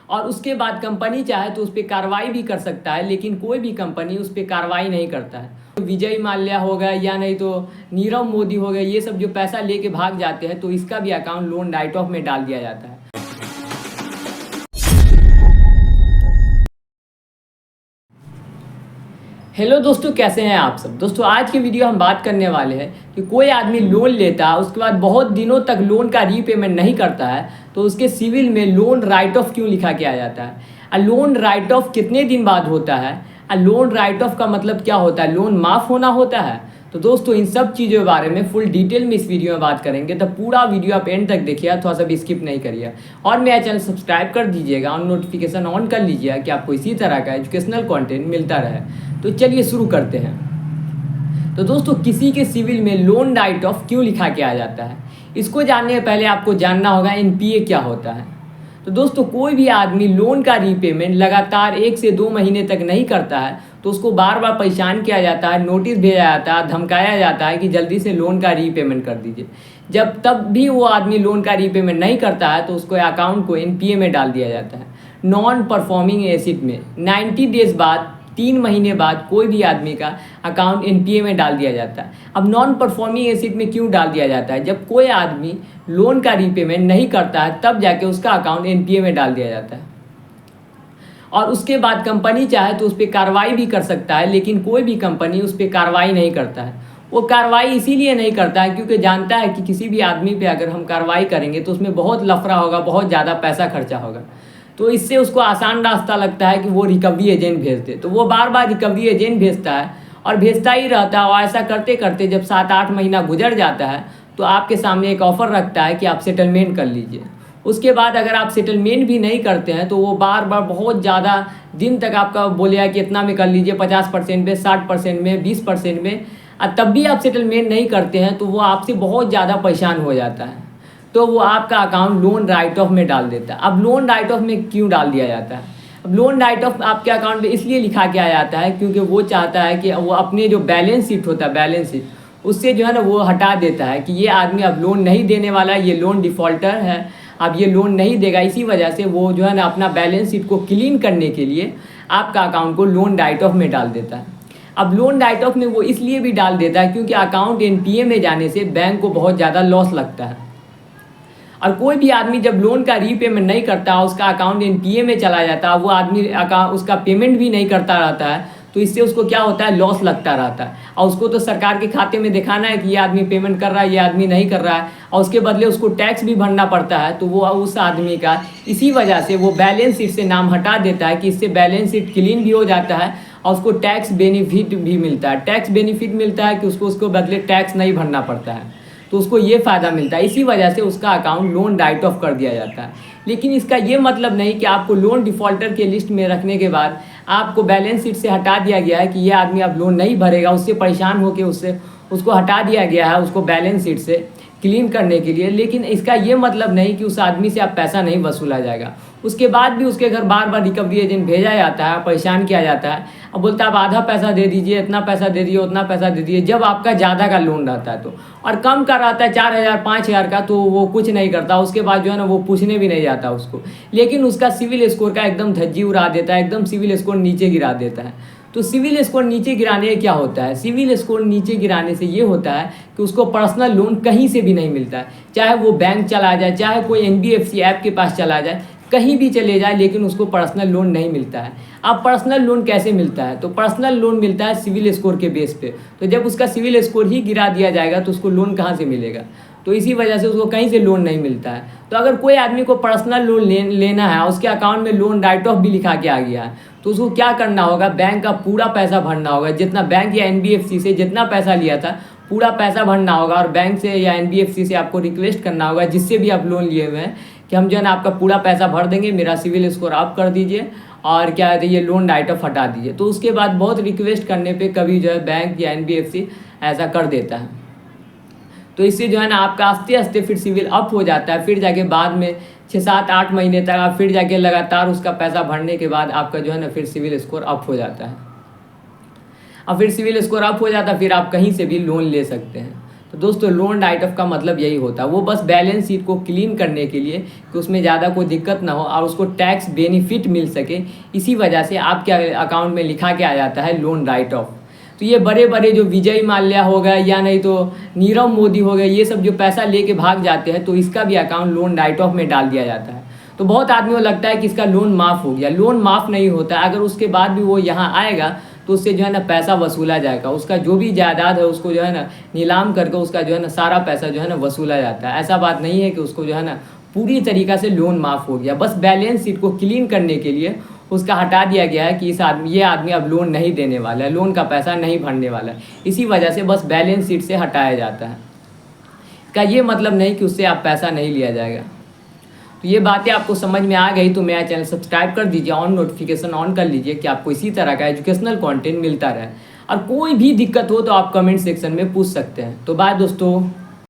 और उसके बाद कंपनी चाहे तो उस पर कार्रवाई भी कर सकता है, लेकिन कोई भी कंपनी उस पर कार्रवाई नहीं करता है। तो विजय माल्या हो गया या नहीं तो नीरव मोदी हो गए, ये सब जो पैसा लेके भाग जाते हैं तो इसका भी अकाउंट लोन राइट ऑफ में डाल दिया जाता है। हेलो दोस्तों, कैसे हैं आप सब। दोस्तों आज की वीडियो हम बात करने वाले हैं कि कोई आदमी लोन लेता है, उसके बाद बहुत दिनों तक लोन का रीपेमेंट नहीं करता है तो उसके सिविल में लोन राइट ऑफ क्यों लिखा के आ जाता है। लोन राइट ऑफ कितने दिन बाद होता है, लोन राइट ऑफ का मतलब क्या होता है, लोन माफ़ होना होता है। तो दोस्तों इन सब चीज़ों के बारे में फुल डिटेल में इस वीडियो में बात करेंगे, तो पूरा वीडियो आप एंड तक देखिए, थोड़ा सा भी स्किप नहीं करिए और मेरा चैनल सब्सक्राइब कर दीजिएगा और नोटिफिकेशन ऑन कर लीजिएगा कि आपको इसी तरह का एजुकेशनल कंटेंट मिलता रहे। तो चलिए शुरू करते हैं। तो दोस्तों किसी के सिविल में लोन राइट ऑफ क्यों लिखा के आ जाता है, इसको जानने से पहले आपको जानना होगा एनपीए क्या होता है। तो दोस्तों कोई भी आदमी लोन का रीपेमेंट लगातार 1 से 2 महीने तक नहीं करता है तो उसको बार बार परेशान किया जाता है, नोटिस भेजा जाता है, धमकाया जाता है कि जल्दी से लोन का रीपेमेंट कर दीजिए। जब तब भी वो आदमी लोन का रीपेमेंट नहीं करता है तो उसको अकाउंट को एनपीए में डाल दिया जाता है, नॉन परफॉर्मिंग एसेट में। 90 डेज बाद, 3 महीने बाद कोई भी आदमी का अकाउंट एनपीए में डाल दिया जाता है। अब नॉन परफॉर्मिंग एसेट में क्यों डाल दिया जाता है, जब कोई आदमी लोन का रीपेमेंट नहीं करता है तब जाके उसका अकाउंट एनपीए में डाल दिया जाता है। और उसके बाद कंपनी चाहे तो उस पर कार्रवाई भी कर सकता है, लेकिन कोई भी कंपनी उस पर कार्रवाई नहीं करता है। वो कार्रवाई इसीलिए नहीं करता है क्योंकि जानता है कि किसी भी आदमी पे अगर हम कार्रवाई करेंगे तो उसमें बहुत लफड़ा होगा, बहुत ज़्यादा पैसा खर्चा होगा। तो इससे उसको आसान रास्ता लगता है कि वो रिकवरी एजेंट भेज दे। तो वो बार बार रिकवरी एजेंट भेजता है और भेजता ही रहता है। और ऐसा करते करते जब 7-8 महीना गुजर जाता है तो आपके सामने एक ऑफ़र रखता है कि आप सेटलमेंट कर लीजिए। उसके बाद अगर आप सेटलमेंट भी नहीं करते हैं तो वो बार बार बहुत ज़्यादा दिन तक आपका बोलेगा कि इतना में कर लीजिए, 50% में, 60% में, 20% में, और तब भी आप सेटलमेंट नहीं करते हैं तो वो आपसे बहुत ज़्यादा परेशान हो जाता है। तो वो आपका अकाउंट लोन राइट ऑफ में डाल देता है। अब लोन राइट ऑफ में क्यों डाल दिया जाता है, अब लोन राइट ऑफ आपके अकाउंट में इसलिए लिखा के आ जाता है क्योंकि वो चाहता है कि वो अपने जो बैलेंस शीट होता है, बैलेंस शीट उससे जो है ना वो हटा देता है कि ये आदमी अब लोन नहीं देने वाला है, ये लोन डिफ़ॉल्टर है, अब ये लोन नहीं देगा। इसी वजह से वो जो है ना अपना बैलेंस शीट को क्लीन करने के लिए आपका अकाउंट को लोन राइट ऑफ में डाल देता है। अब लोन राइट ऑफ में वो इसलिए भी डाल देता है क्योंकि अकाउंट एनपीए में जाने से बैंक को बहुत ज़्यादा लॉस लगता है। और कोई भी आदमी जब लोन का रीपेमेंट नहीं करता, उसका अकाउंट एनपीए में चला जाता है, वो आदमी उसका पेमेंट भी नहीं करता रहता है, तो इससे उसको क्या होता है, लॉस लगता रहता है। और उसको तो सरकार के खाते में दिखाना है कि ये आदमी पेमेंट कर रहा है, ये आदमी नहीं कर रहा है, और उसके बदले उसको टैक्स भी भरना पड़ता है। तो वो उस आदमी का इसी वजह से वो बैलेंस शीट से नाम हटा देता है कि इससे बैलेंस शीट क्लीन भी हो जाता है और उसको टैक्स बेनिफिट भी मिलता है। टैक्स बेनिफिट मिलता है कि उसको बदले टैक्स नहीं भरना पड़ता है, तो उसको ये फ़ायदा मिलता है। इसी वजह से उसका अकाउंट लोन राइट ऑफ कर दिया जाता है। लेकिन इसका ये मतलब नहीं कि आपको लोन डिफ़ॉल्टर के लिस्ट में रखने के बाद आपको बैलेंस शीट से हटा दिया गया है कि ये आदमी अब लोन नहीं भरेगा, उससे परेशान होकर उसको हटा दिया गया है, उसको बैलेंस शीट से क्लीन करने के लिए। लेकिन इसका ये मतलब नहीं कि उस आदमी से आप पैसा नहीं वसूला जाएगा। उसके बाद भी उसके घर बार बार रिकवरी एजेंट भेजा जाता है, परेशान किया जाता है, अब बोलता है आप आधा पैसा दे दीजिए, इतना पैसा दे दीजिए, उतना पैसा दे दीजिए। जब आपका ज़्यादा का लोन रहता है तो, और कम का रहता है 4,000 5,000 का, तो वो कुछ नहीं करता। उसके बाद जो है ना वो पूछने भी नहीं जाता उसको, लेकिन उसका सिविल स्कोर का एकदम धज्जी उड़ा देता है, एकदम सिविल स्कोर नीचे गिरा देता है। तो सिविल स्कोर नीचे गिराने से क्या होता है, सिविल स्कोर नीचे गिराने से ये होता है कि उसको पर्सनल लोन कहीं से भी नहीं मिलता है। चाहे वो बैंक चला जाए, चाहे कोई एनबीएफसी ऐप के पास चला जाए, कहीं भी चले जाए, लेकिन उसको पर्सनल लोन नहीं मिलता है। अब पर्सनल लोन कैसे मिलता है, तो पर्सनल लोन मिलता है सिविल स्कोर के बेस पे। तो जब उसका सिविल स्कोर ही गिरा दिया जाएगा तो उसको लोन कहाँ से मिलेगा, तो इसी वजह से उसको कहीं से लोन नहीं मिलता है। तो अगर कोई आदमी को पर्सनल लोन लेना है, उसके अकाउंट में लोन राइट ऑफ भी लिखा के आ गया है, तो उसको क्या करना होगा, बैंक का पूरा पैसा भरना होगा। जितना बैंक या एनबीएफसी से जितना पैसा लिया था पूरा पैसा भरना होगा, और बैंक से या एनबीएफसी से आपको रिक्वेस्ट करना होगा, जिससे भी आप लोन लिए हुए हैं, कि हम जो है ना आपका पूरा पैसा भर देंगे, मेरा सिविल स्कोर आप कर दीजिए और क्या कहते हैं ये लोन राइट ऑफ हटा दीजिए। तो उसके बाद बहुत रिक्वेस्ट करने पे कभी जो है बैंक या एनबीएफसी ऐसा कर देता है। तो इससे जो है ना आपका आस्ते आस्ते फिर सिविल अप हो जाता है। फिर जाके बाद में 6-7-8 महीने तक आप फिर जाके लगातार उसका पैसा भरने के बाद आपका जो है ना फिर सिविल स्कोर अप हो जाता है। अब फिर सिविल स्कोर अप हो जाता है, फिर आप कहीं से भी लोन ले सकते हैं। तो दोस्तों लोन राइट ऑफ का मतलब यही होता है, वो बस बैलेंस शीट को क्लीन करने के लिए कि उसमें ज़्यादा कोई दिक्कत ना हो और उसको टैक्स बेनिफिट मिल सके, इसी वजह से आपके अकाउंट में लिखा के आ जाता है लोन राइट ऑफ। तो ये बड़े बड़े जो विजय माल्या हो गए या नहीं तो नीरव मोदी हो गए, ये सब जो पैसा लेके भाग जाते हैं तो इसका भी अकाउंट लोन राइट ऑफ में डाल दिया जाता है। तो बहुत आदमी को लगता है कि इसका लोन माफ़ हो गया, लोन माफ़ नहीं होता। अगर उसके बाद भी वो यहाँ आएगा तो उससे जो है ना पैसा वसूला जाएगा, उसका जो भी जायदाद है उसको जो है ना नीलाम करके उसका जो है ना सारा पैसा जो है ना वसूला जाता है। ऐसा बात नहीं है कि उसको जो है ना पूरी तरीक़ा से लोन माफ़ हो गया, बस बैलेंस शीट को क्लीन करने के लिए उसका हटा दिया गया है कि ये आदमी अब लोन नहीं देने वाला है, लोन का पैसा नहीं भरने वाला है, इसी वजह से बस बैलेंस शीट से हटाया जाता है। इसका ये मतलब नहीं कि उससे आप पैसा नहीं लिया जाएगा। तो ये बातें आपको समझ में आ गई तो मेरा चैनल सब्सक्राइब कर दीजिए, ऑन नोटिफिकेशन ऑन कर लीजिए कि आपको इसी तरह का एजुकेशनल कंटेंट मिलता रहे। और कोई भी दिक्कत हो तो आप कमेंट सेक्शन में पूछ सकते हैं। तो बाय दोस्तों।